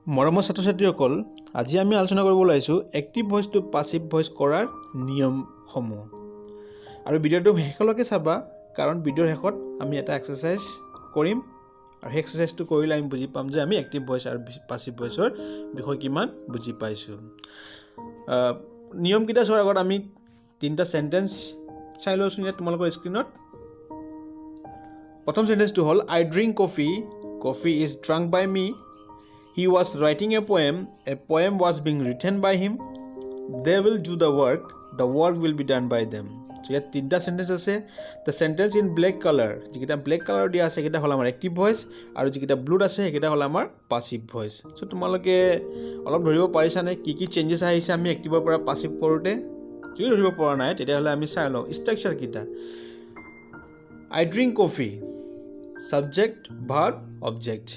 মৰমৰ ছাত্ৰ-ছাত্ৰীসকল, আজি আমি আলোচনা কৰিব ওলাইছোঁ এক্টিভ ভইচ টু পাছিভ ভইচ কৰাৰ নিয়মসমূহ। আৰু ভিডিঅ'টো শেষলৈকে চাবা, কাৰণ ভিডিঅ'ৰ শেষত আমি এটা এক্সাৰচাইজ কৰিম আৰু সেই এক্সাৰচাইজটো কৰিলে আমি বুজি পাম যে আমি এক্টিভ ভইচ আৰু পাছিভ ভইচৰ বিষয়ে কিমান বুজি পাইছোঁ। নিয়মকেইটা চোৱাৰ আগত আমি তিনিটা চেণ্টেঞ্চ চাই লৈছোঁ ইয়াত তোমালোকৰ স্ক্ৰীণত। প্ৰথম চেণ্টেঞ্চটো হ'ল I drink coffee, coffee is drunk by me. He was writing a poem was being written by him. They will do the work will be done by them. So ইয়াত তিনিটা চেণ্টেঞ্চ আছে। The sentence in black color, যিকেইটা black colour দিয়া আছে সেইকেইটা হ'ল আমাৰ active voice, আৰু যিকেইটা ব্লুত আছে সেইকেইটা হ'ল আমাৰ পাছিভ ভইচ। চ' তোমালোকে অলপ ধৰিব পাৰিছানে কি কি চেঞ্জেছ আহিছে আমি এক্টিভৰ পৰা পাছিভ কৰোঁতে? যদি ধৰিব পৰা নাই তেতিয়াহ'লে আমি চাই লওঁ ষ্ট্ৰাকচাৰকেইটা। I drink coffee, subject, verb, object.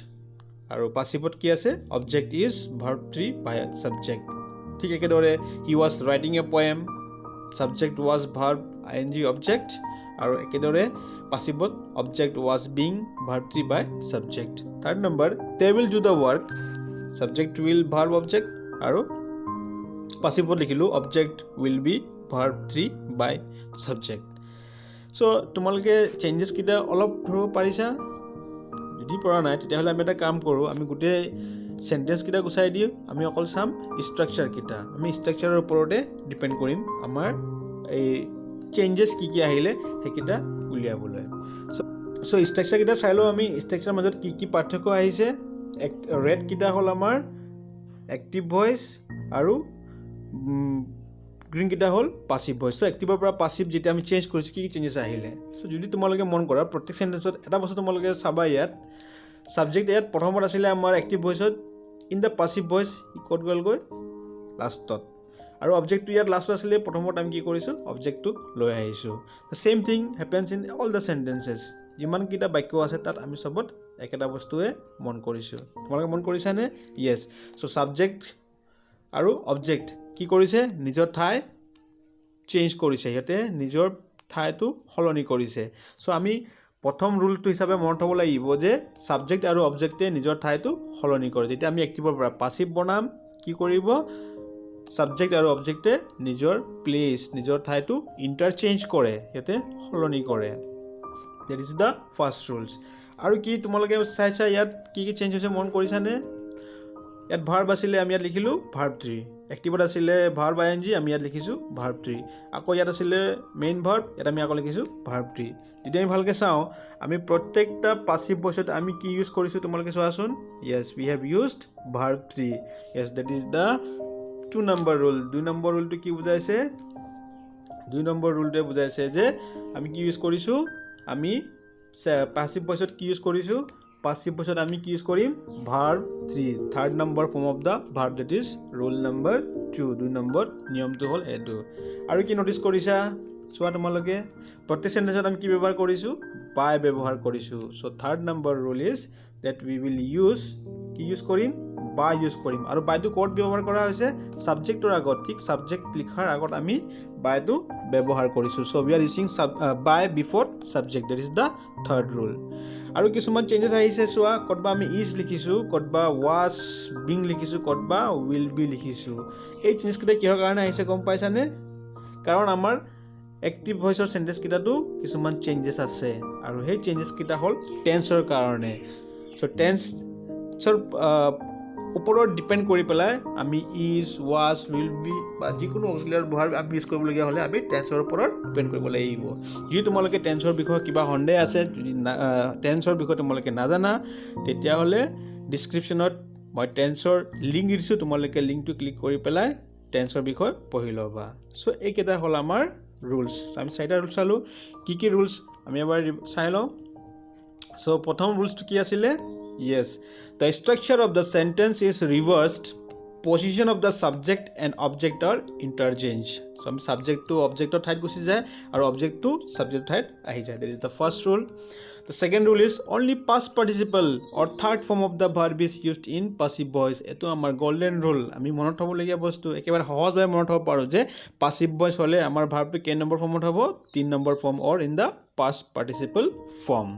আৰু পাছিভত কি আছে? Object is, verb 3 by subject. ঠিক একেদৰে he was writing a poem, subject was, verb ING object. আৰু একেদৰে পাছিভত object was being, verb 3 by subject. Third number they will do the work, subject will, verb object. আৰু পাছিভত লিখিলোঁ object will be, verb 3 by subject. So' তোমালোকে চেঞ্জেছকেইটা অলপ ধৰিব পাৰিছা? যদি পৰা নাই তেতিয়াহ'লে আমি এটা কাম কৰোঁ, আমি গোটেই চেণ্টেঞ্চকেইটা গুচাই দিওঁ, আমি অকল চাম ষ্ট্ৰাকচাৰকেইটা। আমি ষ্ট্ৰাকচাৰৰ ওপৰতে ডিপেণ্ড কৰিম আমাৰ এই চেঞ্জেছ কি কি আহিলে সেইকেইটা উলিয়াবলৈ। চ' ষ্ট্ৰাকচাৰকেইটা চাই লওঁ আমি। ষ্ট্ৰাকচাৰৰ মাজত কি কি পাৰ্থক্য আহিছে। ৰেডকেইটা হ'ল আমাৰ এক্টিভ ভইচ আৰু গ্ৰীণকেইটা হ'ল পাছিভ ভইচ। চ' এক্টিভৰ পৰা পাছিভ যেতিয়া আমি চেঞ্জ কৰিছোঁ কি কি চেঞ্জেছ আহিলে। চ' যদি তোমালোকে মন কৰা প্ৰত্যেক চেণ্টেঞ্চত এটা বস্তু তোমালোকে চাবা, ইয়াত ছাবজেক্ট ইয়াত প্ৰথমত আছিলে আমাৰ এক্টিভ ভইচত, ইন দ্য পাছিভ ভইচ ক'ত গ'লগৈ? লাষ্টত। আৰু অবজেক্টটো ইয়াত লাষ্টত আছিলে, প্ৰথমত আমি কি কৰিছোঁ? অবজেক্টটোক লৈ আহিছোঁ। The same thing happens in all the sentences. যিমানকেইটা বাক্য আছে তাত আমি চবত একেটা বস্তুৱে মন কৰিছোঁ। তোমালোকে মন কৰিছানে? য়েছ। চ' ছাবজেক্ট আৰু অবজেক্ট কি কৰিছে? নিজৰ ঠাই চেঞ্জ কৰিছে, সিহঁতে নিজৰ ঠাইটো সলনি কৰিছে। চ' আমি প্ৰথম ৰুলটো হিচাপে মনত থ'ব লাগিব যে ছাবজেক্ট আৰু অবজেক্টে নিজৰ ঠাইটো সলনি কৰে। যেতিয়া আমি এক্টিভৰ পৰা পাছিভ বনাম কি কৰিব? ছাবজেক্ট আৰু অবজেক্টে নিজৰ প্লেচ, নিজৰ ঠাইটো ইণ্টাৰচেঞ্জ কৰে, সিহঁতে সলনি কৰে। That is the first rules. আৰু কি তোমালোকে চাইছা ইয়াত কি কি চেঞ্জ হৈছে মন কৰিছানে? ইয়াত ভাৰ্ব আছিলে, আমি ইয়াত লিখিলোঁ ভাৰ্ব 3। এক্টিভত আছিলে ভাৰ্ব ING, আমি ইয়াত লিখিছোঁ ভাৰ্ব 3। আকৌ ইয়াত আছিলে মেইন ভাৰ্ব, ইয়াত আমি আকৌ লিখিছোঁ ভাৰ্ব 3। যদি আমি ভালকৈ চাওঁ, আমি প্ৰত্যেকটা পাছিভ ভইচত আমি কি ইউজ কৰিছোঁ তোমালোকে চোৱাচোন। Yes, we have used verb 3। Yes, that is the 2 number rule. 2 number ৰুলটো কি বুজাইছে? 2 নম্বৰ ৰুলটোৱে বুজাইছে যে আমি কি ইউজ কৰিছোঁ? আমি পাছিভ ভইচত কি ইউজ কৰিছোঁ? পাছিভ ভইচত আমি কি ইউজ কৰিম? Verb 3, third number form of the verb, that is roll number 2। 2 number নিয়মটো হ'ল এইটো। আৰু কি ন'টিছ কৰিছা চোৱা তোমালোকে, প্ৰত্যেক চেণ্টেঞ্চত আমি কি ব্যৱহাৰ কৰিছোঁ? বাই ব্যৱহাৰ কৰিছোঁ। So' third number rule is that we will use, কি ইউজ কৰিম? বাই ইউজ কৰিম। আৰু বাইটো ক'ত ব্যৱহাৰ কৰা হৈছে? ছাবজেক্টৰ আগত। ঠিক ছাবজেক্ট লিখাৰ আগত আমি বাইটো ব্যৱহাৰ কৰিছোঁ। So' we are using by before subject, that is the third rule. আৰু কিছুমান চেঞ্জেছ আহিছে চোৱা, ক'তবা আমি ইজ লিখিছোঁ, ক'তবা ৱাজ বিং লিখিছোঁ, ক'তবা উইল বি লিখিছোঁ। এই চেঞ্জকেইটা কিহৰ কাৰণে আহিছে গম পাইছানে? কাৰণ আমাৰ এক্টিভ ভইচৰ চেণ্টেঞ্চকেইটাতো কিছুমান চেঞ্জেছ আছে, আৰু সেই চেঞ্জেছকেইটা হ'ল টেন্সৰ কাৰণে। চ' টেন্সৰ ওপৰত ডিপেণ্ড কৰি পেলাই আমি ইজ, ৱাজ, উইল বি বা যিকোনো অক্সিলিয়াৰী ভাৰ্ব আমি ইউজ কৰিবলগীয়া হ'লে আমি টেন্সৰ ওপৰত ডিপেণ্ড কৰিব লাগিব। যদি তোমালোকে টেন্সৰ বিষয়ে কিবা সন্দেহ আছে, যদি টেন্সৰ বিষয়ে তোমালোকে নাজানা, তেতিয়াহ'লে ডিছক্ৰিপশ্যনত মই টেন্সৰ লিংক দি দিছোঁ, তোমালোকে লিংকটো ক্লিক কৰি পেলাই টেন্সৰ বিষয়ে পঢ়ি ল'বা। চ' এইকেইটা হ'ল আমাৰ ৰুলছ। আমি 4টা ৰুলছ চালোঁ। কি কি ৰুলছ আমি এবাৰ চাই লওঁ। চ' প্ৰথম ৰুলছটো কি আছিলে? Yes, the structure of the sentence is reversed, position of the subject and object are interchange. চ' আমি ছাবজেক্টটো অবজেক্টৰ ঠাইত গুচি যায় আৰু অবজেক্টটো ছাবজেক্টৰ ঠাইত আহি যায়। That is the first rule. The second rule is only past participle or third form of the verb is used in passive voice. এইটো আমাৰ গল্ডেন ৰুল। আমি মনত থ'বলগীয়া বস্তু, একেবাৰে সহজভাৱে মনত থ'ব পাৰোঁ যে পাছিভ ভইচ হ'লে আমাৰ ভাৰ্বটো কেই নম্বৰ ফৰ্মত হ'ব? 3 number form, or in the past participle form.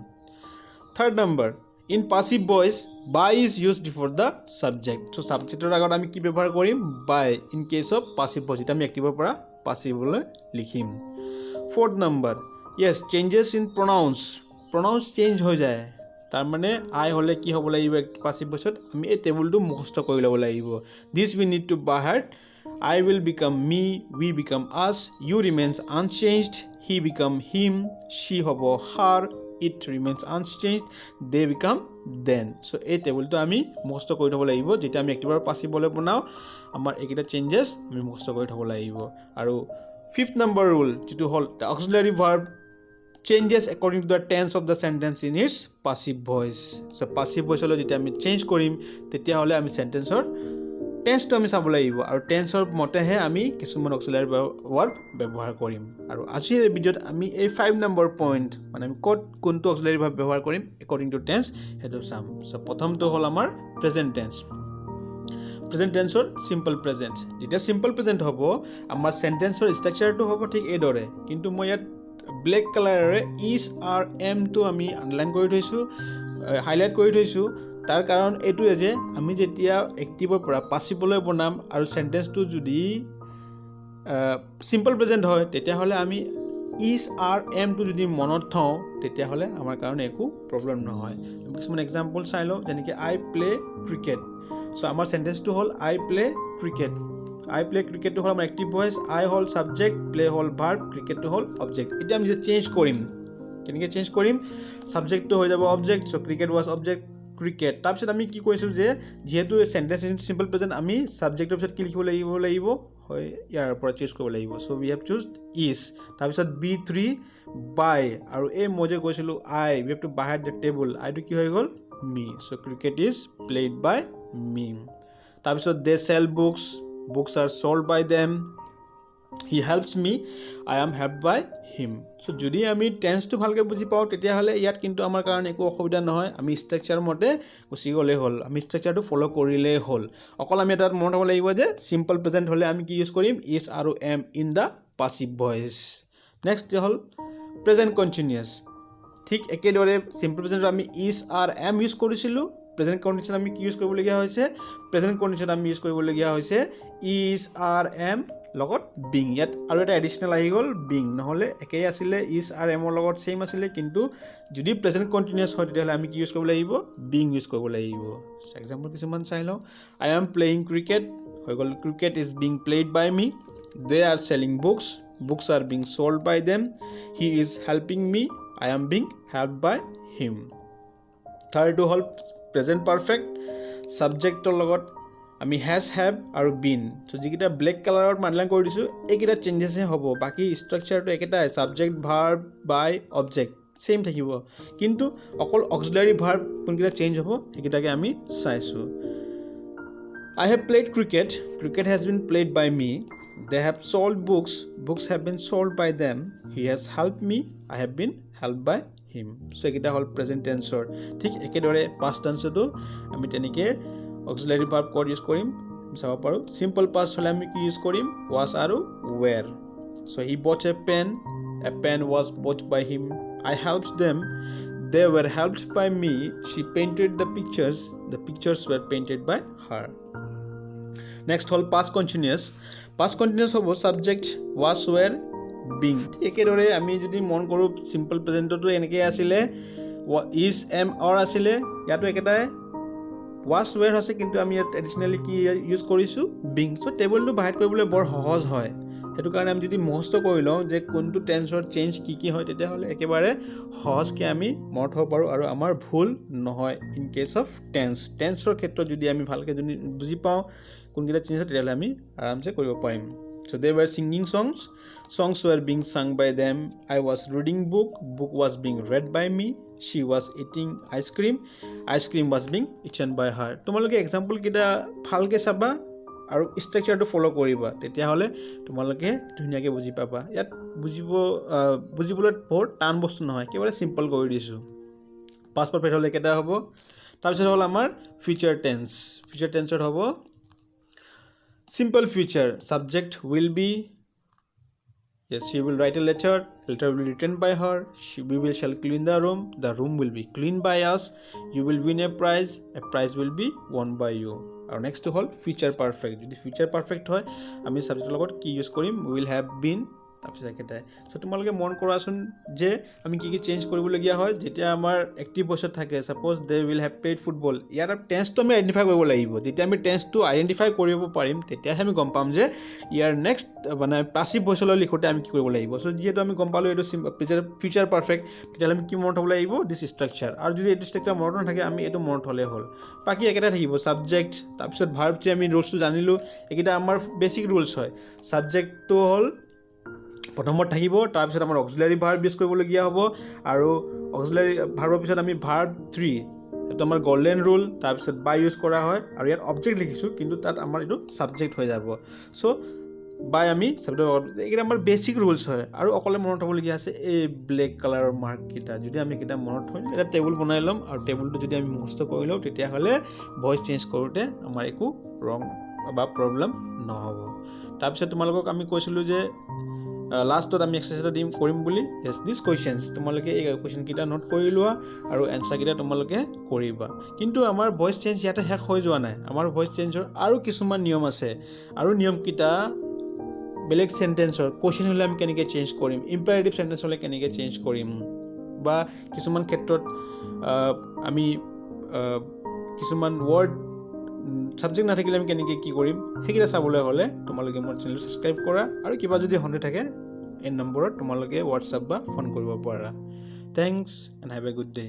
Third number, in passive voice by is use before the subject so সাবজেক্টৰ আগত আমি কি ব্যৱহাৰ কৰিম by in case of passive voice এটা আমি এক্টিভৰ পৰা পাসিভলৈ লিখিম fourth number yes changes in pronouns change হৈ যায় তাৰ মানে আই হলে কি হ'ব লাগিব পাসিভ ভয়েসত আমি এই টেবুলটো মুখস্থ কৰি ল'ব লাগিব this we need to by heart I will become me, we become us, you remains unchanged, he become him, she hobo her, it remains unchanged, they become then. So এই টেবুলটো আমি মুখস্থ কৰি থব লাগিব যেটা আমি এক্টিভ আৰু পাসিভ বলে বনাও আমাৰ এইকেইটা চেঞ্জেস আমি মুখস্থ কৰি থব লাগিব আৰু ফিফথ নম্বৰ ৰুল যেটো হল the auxiliary verb changes according to the tense of the sentence in its passive voice. So passive voice হলে যেটা আমি চেঞ্জ কৰিম তেতিয়া হলে আমি সেন্টেন্সৰ টেন্সটো আমি চাব লাগিব আৰু টেন্সৰ মতেহে আমি কিছুমান অক্সিলাৰি ভাৰ্ব ব্যৱহাৰ কৰিম আৰু আজিৰ এই ভিডিঅ'ত আমি এই 5 নম্বৰ পইণ্ট মানে আমি কোনটো অক্সিলাৰি ভাৰ্ব ব্যৱহাৰ কৰিম একৰ্ডিং টু টেন্স হেতু চাম সো প্ৰথমটো হ'ল আমাৰ প্ৰেজেন্ট টেন্সৰ সিম্পল প্ৰেজেন্ট যেতিয়া সিম্পল প্ৰেজেন্ট হ'ব আমাৰ সেন্টেন্সৰ ষ্ট্ৰাকচাৰটো হ'ব ঠিক এইদৰে কিন্তু মই ইয়াত ব্লেক কালাৰেৰে ইজ আৰ এম টো আমি আন্ডাৰলাইন কৰি থৈছো হাইলাইট কৰি থৈছো তাৰ কাৰণ এইটোৱে যে আমি যেতিয়া এক্টিভৰ পৰা পাসিভলৈ বনাম আৰু সেন্টেন্সটো যদি সিম্পল প্ৰেজেন্ট হয় তেতিয়া হলে আমি ইজ আৰ এম টো যদি মনত থওঁ তেতিয়া হলে আমাৰ কাৰণে একো প্ৰবলেম নহয় আমি কিছুমান এক্সাম্পল চাই লওঁ যেনেকৈ আই প্লে ক্ৰিকেট সো আমাৰ সেন্টেন্সটো হ'ল আই প্লে ক্ৰিকেট টো হ'ল আমাৰ এক্টিভ ভয়েস আই হ'ল সাবজেক্ট প্লে হ'ল ভাৰ্ব ক্ৰিকেটটো হ'ল অবজেক্ট এতিয়া আমি যে চেঞ্জ কৰিম কেনেকৈ চেঞ্জ কৰিম সাবজেক্টটো হৈ যাব অবজেক্ট সো ক্ৰিকেট ওয়াজ অবজেক্ট ক্ৰিকেট তাৰপিছত আমি কি কৈছো যে যেহেতু সেন্টেন্স ইন সিম্পল প্ৰেজেন্ট আমি সাবজেক্টৰ পিছত কি লিখিব লাগিব হয় ইয়াৰ পৰা চুজ কৰিব লাগিব so we have choose is তাৰপিছত B3 বাই আৰু এই মই যে কৈছিলো I we have to by the table আইটো কি হৈ গ'ল me so cricket is played by me তাৰপিছত they sell books are sold by them he helps me I am helped by him so যদি আমি টেন্সটো ভালকে বুজি পাও তেতিয়া হলে ইয়াত কিন্তু আমাৰ কাৰণে একো অসুবিধা নহয় আমি ষ্ট্ৰাকচাৰ মতে গুছি গলে হল আমি ষ্ট্ৰাকচাৰটো ফলো কৰিলে হল অকল আমি এটা মনত হ'ব লাগিব যে সিম্পল প্ৰেজেন্ট হলে আমি কি ইউজ কৰিম ইজ আৰু am in the passive voice next হল প্ৰেজেন্ট কন্টিনিউয়াস ঠিক একেদৰে সিম্পল প্ৰেজেন্টত আমি ইজ আৰ এম ইউজ কৰিছিলো প্ৰেজেন্ট কন্ডিশন আমি কি ইউজ কৰিবলগীয়া হৈছে প্ৰেজেন্ট কন্ডিশন আমি ইউজ কৰিবলগীয়া হৈছে ইজ আৰ এম লগত বিং ইয়াত আৰু এটা এডিশনাল আহি গ'ল বিং নহলে একেই আছিলে ইজ আর এমৰ লগত সেম আছিলে কিন্তু যদি প্ৰেজেন্ট কন্টিনিউয়াস হয় তেতিয়াহলে আমি কি ইউজ কৰিব লাগিব বিং ইউজ কৰিব লাগিব এক্সাম্পল কিছুমান চাই লওঁ আই এম প্লেইং ক্ৰিকেট হৈ গ'ল cricket is being played by me they are selling books are being sold by them he is helping me I am being helped by him থাৰ্ডটো হ'ল present perfect সাবজেক্টৰ লগত আমি has have আৰু been so যিকেইটা black কালাৰত underline কৰি দিছো এইকেইটা চেঞ্জেসে হ'ব বাকি ষ্ট্ৰাকচাৰটো একেটাই subject verb by object same থাকিব কিন্তু অকল অক্সিলাৰি ভাৰ্ব কোনকেইটা চেঞ্জ হ'ব সেইকেইটাকে আমি চাইছো I have played cricket has been played by me they have sold books have been sold by them he has helped me I have been helped by him so এইকেইটা হ'ল present টেন্সৰ ঠিক একেদৰে past টেন্সটো আমি তেনেকৈ অক্সিলাৰি verb code use কৰিম চাব পাৰো simple past হলে আমি কি ইউজ কৰিম was আৰু were so he bought a pen was bought by him I helped them they were helped by me she painted the pictures were painted by her next hall past continuous হ'ব subject was were being একেদৰে আমি যদি মন কৰো simple প্ৰেজেন্টটো এনেকৈ আছিলে is am or আছিলে ইয়াতো একেটাই was were আছে কিন্তু আমি ইয়াত এডিশনালি কি ইউজ কৰিছো being সো টেবুলটো বাহিৰ কৰিবলৈ বৰ সহজ হয় হেতু কাৰণে আমি যদি মুখস্থ কৰি লওঁ যে কোনটো টেন্সৰ চেঞ্জ কি হয় তেতিয়া হলে একেবাৰে সহজকৈ আমি মনত হ'ব পাৰো আৰু আমাৰ ভুল নহয় ইন কেছ অফ টেন্সৰ ক্ষেত্ৰত যদি আমি ভালকৈ যদি বুজি পাওঁ কোনকেইটা চেঞ্জ হয় তেতিয়া হলে আমি আৰামছে কৰিব পাৰিম so they were singing songs were being sung by them I was reading book was being read by me she was eating ice cream was being eaten by her তোমালোকে এক্সাম্পল কেইটা ভালকৈ চাবা আৰু ষ্ট্ৰাকচাৰটো ফলো কৰিবা তেতিয়া হলে তোমালোকে ধুনীয়াকৈ বুজি পাবা ইয়াত বুজিবলৈ বহুত টান বস্তু নহয় কেৱল সিম্পল কৰি দিছো পাষ্ট পাৰফেক্ট হলে কেটা হ'ব তাৰপিছত হ'ল আমাৰ ফিউচাৰ টেন্সৰ হ'ব simple future subject will be Yes, she will write a letter will be written by her, we shall clean the room will be cleaned by us, you will win a prize will be won by you. আৰু next হ'ল future perfect যদি future perfect হয় আমি ছাবজেক্টৰ লগত কি use কৰিম will have been তাৰপিছত একেটাই চ' তোমালোকে মন কৰাচোন যে আমি কি চেঞ্জ কৰিবলগীয়া হয় যেতিয়া আমাৰ এক্টিভ ভইচত থাকে suppose they will have played football ইয়াৰ টেন্সটো আমি আইডেণ্টিফাই কৰিব লাগিব যেতিয়া আমি টেন্সটো আইডেণ্টিফাই কৰিব পাৰিম তেতিয়াহে আমি গম পাম যে ইয়াৰ নেক্সট মানে পাছিভ ভইচলৈ লিখোঁতে আমি কি কৰিব লাগিব চ' যিহেতু আমি গম পালোঁ এইটো ফিউচাৰ পাৰফেক্ট তেতিয়াহ'লে আমি কি মনত হ'ব লাগিব দিছ ষ্ট্ৰাকচাৰ আৰু যদি এইটো ষ্ট্ৰাকচাৰ মনত নাথাকে আমি এইটো মনত হ'লে হ'ল বাকী একেটাই থাকিব ছাবজেক্ট তাৰপিছত ভাৰ্ব যে আমি ৰুলছটো জানিলোঁ এইকেইটা আমাৰ বেছিক ৰুলছ হয় ছাবজেক্টটো হ'ল প্ৰথমত থাকিব তাৰপিছত আমাৰ অক্সিলাৰী ভাৰ্ব ইউজ কৰিবলগীয়া হ'ব আৰু অক্সিলাৰী ভাৰ্বৰ পিছত আমি ভাৰ্ব 3 এইটো আমাৰ গল্ডেন ৰুল তাৰপিছত বাই ইউজ কৰা হয় আৰু ইয়াত অবজেক্ট লিখিছোঁ কিন্তু তাত আমাৰ এইটো ছাবজেক্ট হৈ যাব চ' বাই আমি এইকেইটা আমাৰ বেছিক ৰুলছ হয় আৰু অকলে মনত হ'বলগীয়া আছে এই ব্লেক কালাৰৰ মাৰ্ককেইটা যদি আমি এইকেইটা মনত থৈ এটা টেবুল বনাই ল'ম আৰু টেবুলটো যদি আমি মুখস্থ কৰি লওঁ তেতিয়াহ'লে ভইচ চেঞ্জ কৰোঁতে আমাৰ একো ৰং বা প্ৰব্লেম নহ'ব তাৰপিছত তোমালোকক আমি কৈছিলোঁ যে লাষ্টত আমি এক্সাৰচাইজ এটা কৰিম বুলি ইয়েছ দিছ কুৱেশ্যনছ তোমালোকে এই কুৱেশ্যনকেইটা নোট কৰি লোৱা আৰু এনচাৰকেইটা তোমালোকে কৰিবা কিন্তু আমাৰ ভইচ চেঞ্জ ইয়াতে শেষ হৈ যোৱা নাই আমাৰ ভইচ চেঞ্জৰ আৰু কিছুমান নিয়ম আছে আৰু নিয়মকেইটা বেলেগ চেণ্টেন্সৰ কুৱেশ্যন হ'লে আমি কেনেকৈ চেঞ্জ কৰিম ইম্পাৰেটিভ চেণ্টেন্স হ'লে কেনেকৈ চেঞ্জ কৰিম বা কিছুমান ক্ষেত্ৰত আমি কিছুমান ৱৰ্ড ছাবজেক্ট নাথাকিলে আমি কেনেকৈ কি কৰিম সেইকেইটা চাবলৈ হ'লে তোমালোকে মোৰ চেনেলটো ছাবস্ক্ৰাইব কৰা আৰু কিবা যদি সন্দেহ থাকে এই নম্বৰত তোমালোকে হোৱাটছআপ বা ফোন কৰিব পাৰা thanks and have a good day